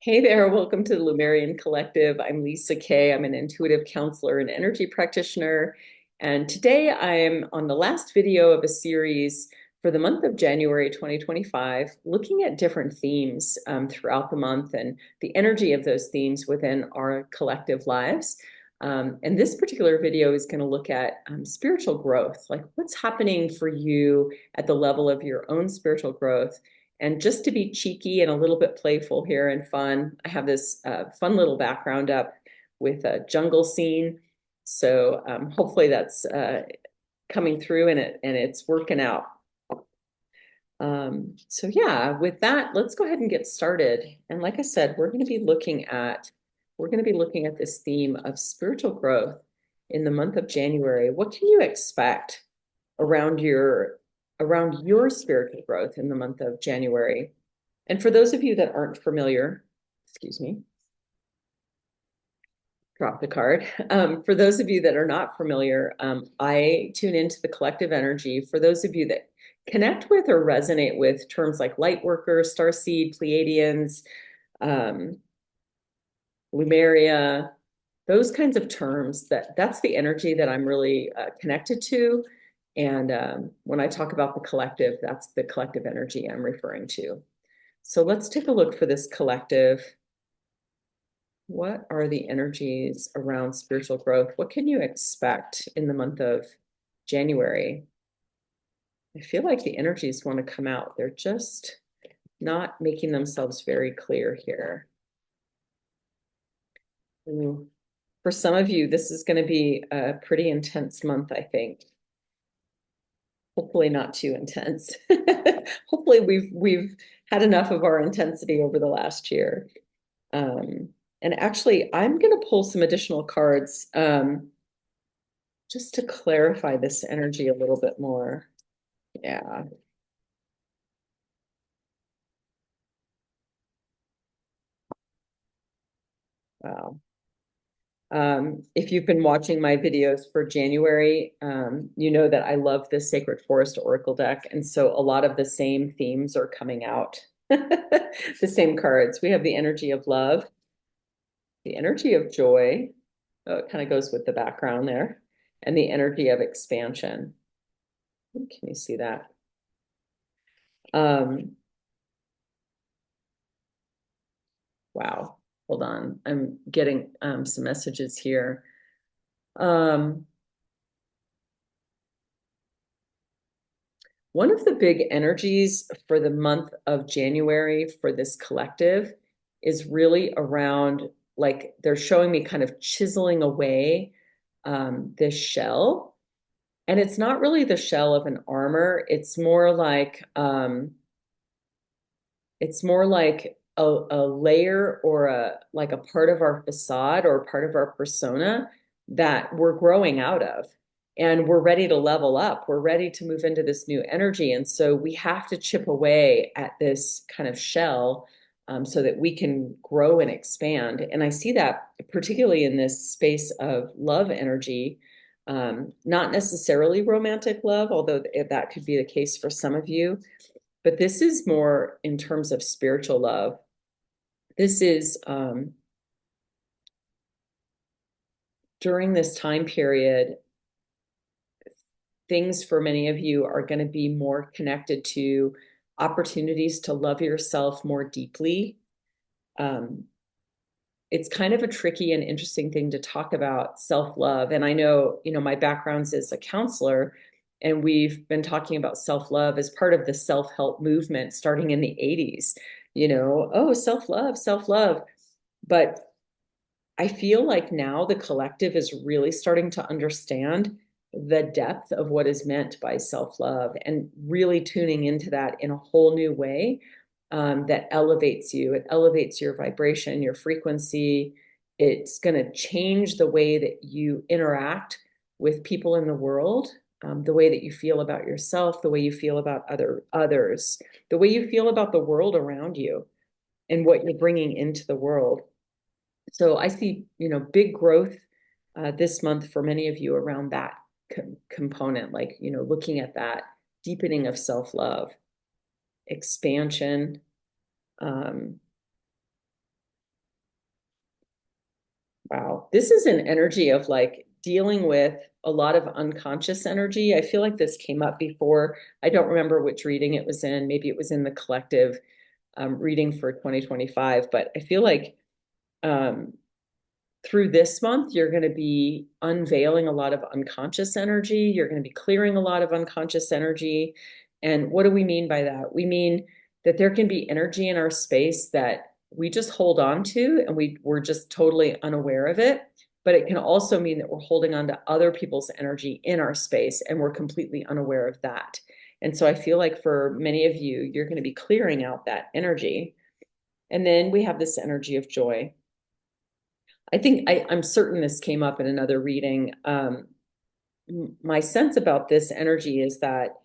Hey there, welcome to the Lemurian Collective. I'm Lisa Kay. I'm an intuitive counselor and energy practitioner. And today I'm on the last video of a series for the month of January 2025, looking at different themes throughout the month and the energy of those themes within our collective lives. And this particular video is going to look at spiritual growth, like what's happening for you at the level of your own spiritual growth. And just to be cheeky and a little bit playful here and fun, I have this fun little background up with a jungle scene. So hopefully that's coming through and it's working out. So yeah, with that, let's go ahead and get started. And like I said, we're going to be looking at this theme of spiritual growth in the month of January. What can you expect around your spiritual growth in the month of January? And for those of you that aren't familiar, excuse me, drop the card. For those of you that are not familiar, I tune into the collective energy. For those of you that connect with or resonate with terms like light workers, star seed, Pleiadians, um, Lemuria, those kinds of terms, that's the energy that I'm really connected to. And when I talk about the collective, that's the collective energy I'm referring to. So let's take a look for this collective. What are the energies around spiritual growth? What can you expect in the month of January? I feel like the energies want to come out. They're just not making themselves very clear here. Ooh. For some of you, this is going to be a pretty intense month, I think. Hopefully not too intense. Hopefully we've had enough of our intensity over the last year. And actually, I'm going to pull some additional cards just to clarify this energy a little bit more. Yeah. Wow. If you've been watching my videos for January, you know that I love the Sacred Forest Oracle deck. And so a lot of the same themes are coming out. The same cards. We have the energy of love, the energy of joy. Oh, it kind of goes with the background there. And the energy of expansion. Can you see that? Wow. Hold on. I'm getting some messages here. Um, One of the big energies for the month of January for this collective is really around, like, they're showing me kind of chiseling away this shell. And it's not really the shell of an armor. It's more like a layer or a part of our facade or part of our persona that we're growing out of. And we're ready to level up. We're ready to move into this new energy. And so we have to chip away at this kind of shell so that we can grow and expand. And I see that particularly in this space of love energy, not necessarily romantic love, although that could be the case for some of you. But this is more in terms of spiritual love. This is during this time period, things for many of you are going to be more connected to opportunities to love yourself more deeply. It's kind of a tricky and interesting thing to talk about self-love. And I know, my background's as a counselor, and we've been talking about self-love as part of the self-help movement starting in the 80s. Oh, self-love, self-love. But I feel like now the collective is really starting to understand the depth of what is meant by self-love and really tuning into that in a whole new way that elevates you. It elevates your vibration, your frequency. It's going to change the way that you interact with people in the world, the way that you feel about yourself, the way you feel about others, the way you feel about the world around you and what you're bringing into the world. So I see, big growth this month for many of you around that component, like, looking at that deepening of self-love, expansion, Wow. This is an energy of like dealing with a lot of unconscious energy. I feel like this came up before. I don't remember which reading it was in. Maybe it was in the collective reading for 2025, but I feel like um, through this month, you're going to be unveiling a lot of unconscious energy. You're going to be clearing a lot of unconscious energy. And what do we mean by that? We mean that there can be energy in our space that we just hold on to and we're just totally unaware of it. But it can also mean that we're holding on to other people's energy in our space and we're completely unaware of that. And so I feel like for many of you, you're going to be clearing out that energy. And then we have this energy of joy. I'm certain this came up in another reading. My sense about this energy is that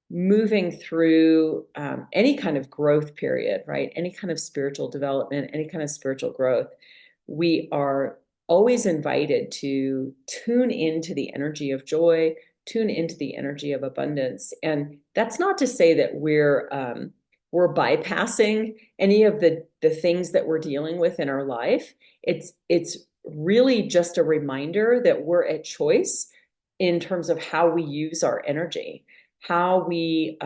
moving through any kind of growth period, right? Any kind of spiritual development, any kind of spiritual growth, we are always invited to tune into the energy of joy, tune into the energy of abundance. And that's not to say that we're bypassing any of the things that we're dealing with in our life. It's really just a reminder that we're at choice in terms of how we use our energy, how we,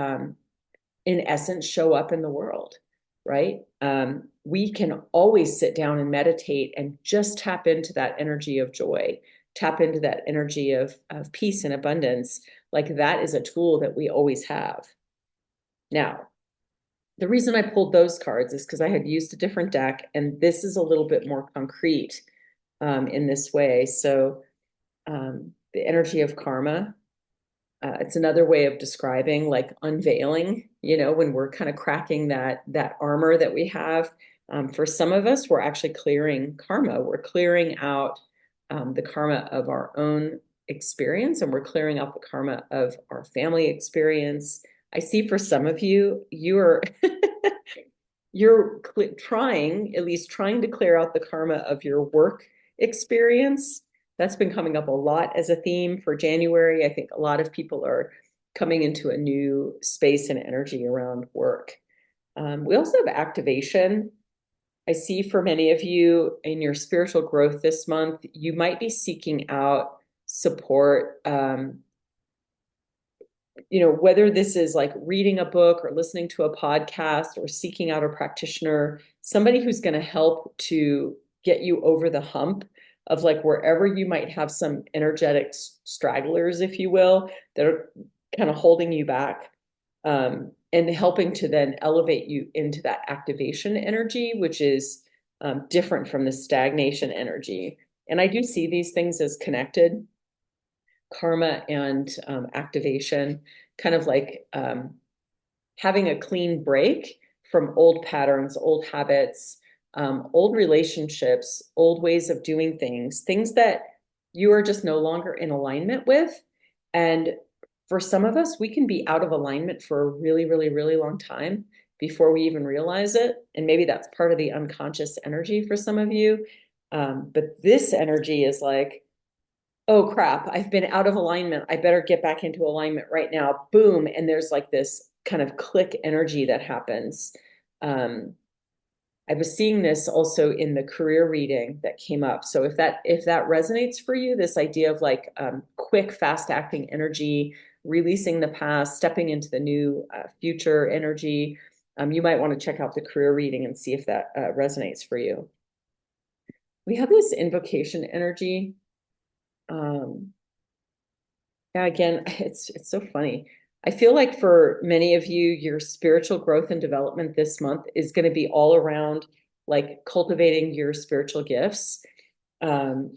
in essence, show up in the world, right? We can always sit down and meditate and just tap into that energy of joy, tap into that energy of peace and abundance. Like that is a tool that we always have. Now, the reason I pulled those cards is because I had used a different deck, and this is a little bit more concrete in this way. So, the energy of karma. It's another way of describing like unveiling, when we're kind of cracking that armor that we have. For some of us, we're actually clearing karma. We're clearing out the karma of our own experience, and we're clearing out the karma of our family experience. I see for some of you, you're trying, at least trying to clear out the karma of your work experience. That's been coming up a lot as a theme for January. I think a lot of people are coming into a new space and energy around work. We also have activation. I see for many of you in your spiritual growth this month, you might be seeking out support, whether this is like reading a book or listening to a podcast or seeking out a practitioner, somebody who's going to help to get you over the hump of like wherever you might have some energetic stragglers, if you will, that are kind of holding you back, and helping to then elevate you into that activation energy, which is different from the stagnation energy. And I do see these things as connected, karma and activation, kind of like having a clean break from old patterns, old habits, old relationships, old ways of doing things, things that you are just no longer in alignment with. And for some of us, we can be out of alignment for a really, really, really long time before we even realize it. And maybe that's part of the unconscious energy for some of you. But this energy is like, oh crap, I've been out of alignment. I better get back into alignment right now. Boom. And there's like this kind of click energy that happens. I was seeing this also in the career reading that came up. So if that resonates for you, this idea of like quick, fast acting energy, releasing the past, stepping into the new future energy, you might want to check out the career reading and see if that resonates for you. We have this invocation energy. Yeah, again, it's so funny. I feel like for many of you, your spiritual growth and development this month is going to be all around like cultivating your spiritual gifts, um,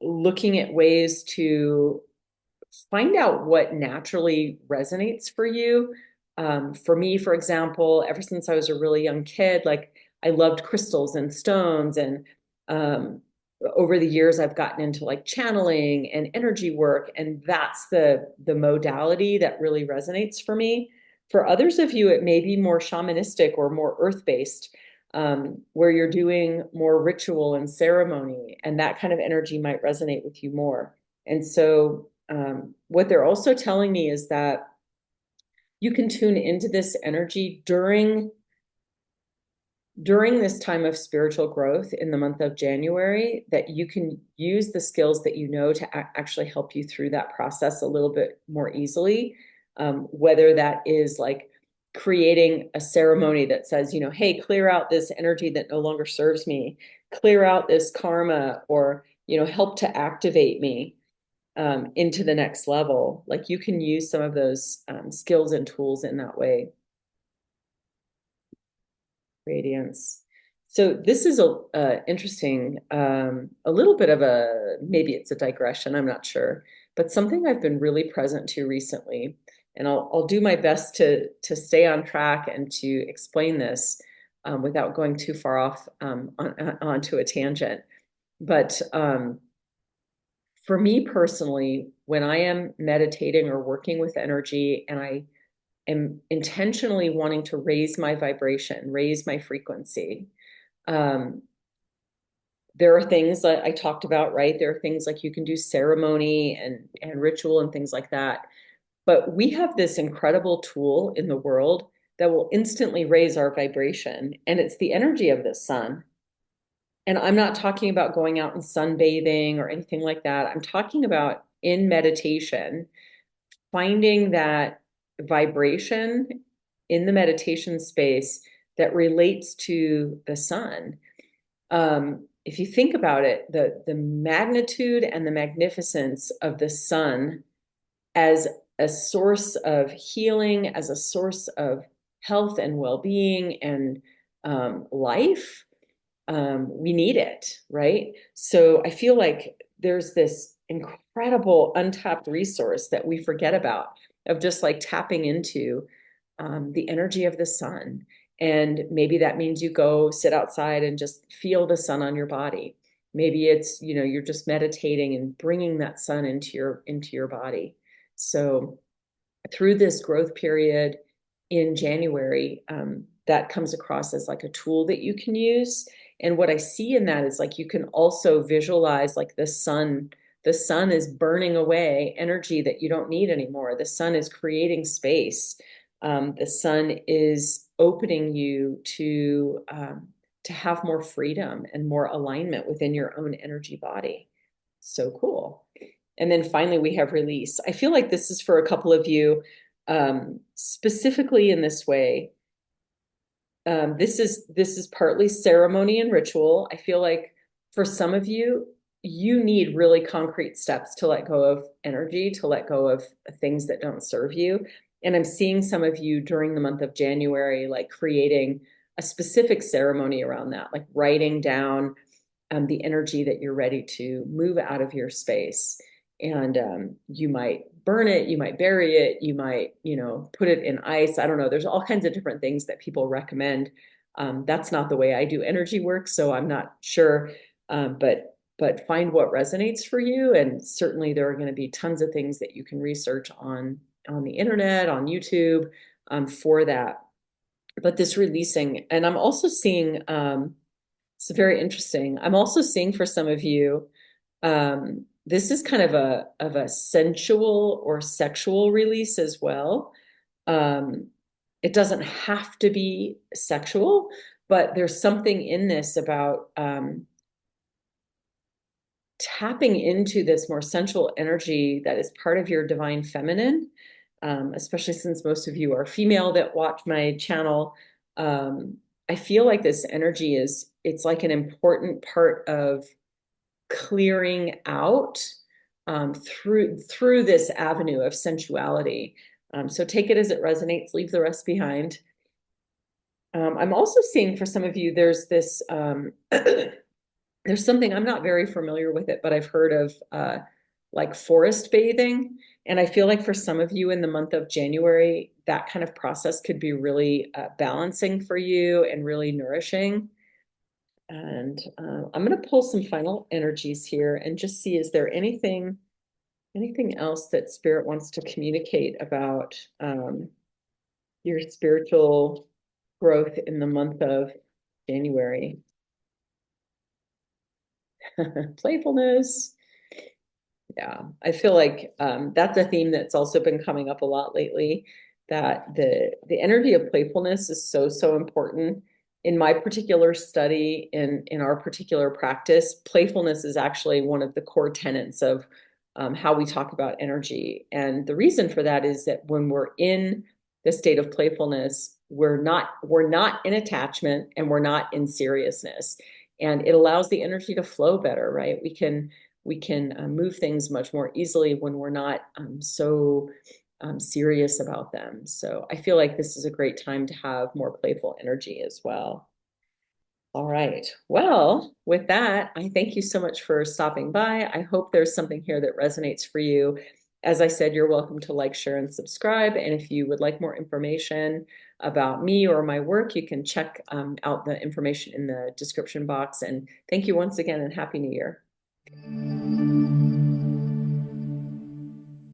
looking at ways to find out what naturally resonates for you. For me, for example, ever since I was a really young kid, like I loved crystals and stones, and um, over the years, I've gotten into like channeling and energy work, and that's the modality that really resonates for me. For others of you, it may be more shamanistic or more earth-based, where you're doing more ritual and ceremony, and that kind of energy might resonate with you more. And so what they're also telling me is that you can tune into this energy during during this time of spiritual growth in the month of January, that you can use the skills that you know to actually help you through that process a little bit more easily. Whether that is like creating a ceremony that says, hey, clear out this energy that no longer serves me, clear out this karma, or, help to activate me into the next level. Like you can use some of those skills and tools in that way. Radiance. So this is a interesting, a little bit of a, maybe it's a digression, I'm not sure, but something I've been really present to recently, and I'll do my best to stay on track and to explain this without going too far off onto a tangent. But for me personally, when I am meditating or working with energy and I am intentionally wanting to raise my vibration, raise my frequency, um, there are things that I talked about, right? There are things like you can do ceremony and ritual and things like that. But we have this incredible tool in the world that will instantly raise our vibration, and it's the energy of the sun. And I'm not talking about going out and sunbathing or anything like that. I'm talking about in meditation, finding that vibration in the meditation space that relates to the sun. If you think about it, the magnitude and the magnificence of the sun as a source of healing, as a source of health and well-being and life, we need it, right? So I feel like there's this incredible untapped resource that we forget about, of just like tapping into the energy of the sun. And maybe that means you go sit outside and just feel the sun on your body. Maybe it's, you're just meditating and bringing that sun into your body. So through this growth period in January, that comes across as like a tool that you can use. And what I see in that is like you can also visualize like the sun is burning away energy that you don't need anymore. The sun is creating space. The sun is opening you to have more freedom and more alignment within your own energy body. So cool. And then finally, we have release. I feel like this is for a couple of you, specifically in this way. This is partly ceremony and ritual. I feel like for some of you, you need really concrete steps to let go of energy, to let go of things that don't serve you. And I'm seeing some of you during the month of January, like creating a specific ceremony around that, like writing down the energy that you're ready to move out of your space. And you might burn it, you might bury it, you might, put it in ice. I don't know. There's all kinds of different things that people recommend. That's not the way I do energy work, so I'm not sure. But find what resonates for you. And certainly there are going to be tons of things that you can research on the internet, on YouTube, for that. But this releasing, and I'm also seeing, it's very interesting. I'm also seeing for some of you, this is kind of a sensual or sexual release as well. It doesn't have to be sexual, but there's something in this about tapping into this more sensual energy that is part of your divine feminine, especially since most of you are female that watch my channel. I feel like this energy it's like an important part of clearing out through this avenue of sensuality. So take it as it resonates, leave the rest behind. I'm also seeing for some of you, there's this, there's something, I'm not very familiar with it, but I've heard of like forest bathing. And I feel like for some of you in the month of January, that kind of process could be really balancing for you and really nourishing. And I'm going to pull some final energies here and just see, is there anything else that Spirit wants to communicate about your spiritual growth in the month of January? Playfulness. Yeah, I feel like that's a theme that's also been coming up a lot lately, that the energy of playfulness is so important. in my particular study, in our particular practice, playfulness is actually one of the core tenets of how we talk about energy. And the reason for that is that when we're in the state of playfulness, we're not in attachment and we're not in seriousness. And it allows the energy to flow better, right? We can move things much more easily when we're not so serious about them. So I feel like this is a great time to have more playful energy as well. All right. Well, with that, I thank you so much for stopping by. I hope there's something here that resonates for you. As I said, you're welcome to like, share, and subscribe. And if you would like more information about me or my work, you can check out the information in the description box. And thank you once again, and Happy New Year.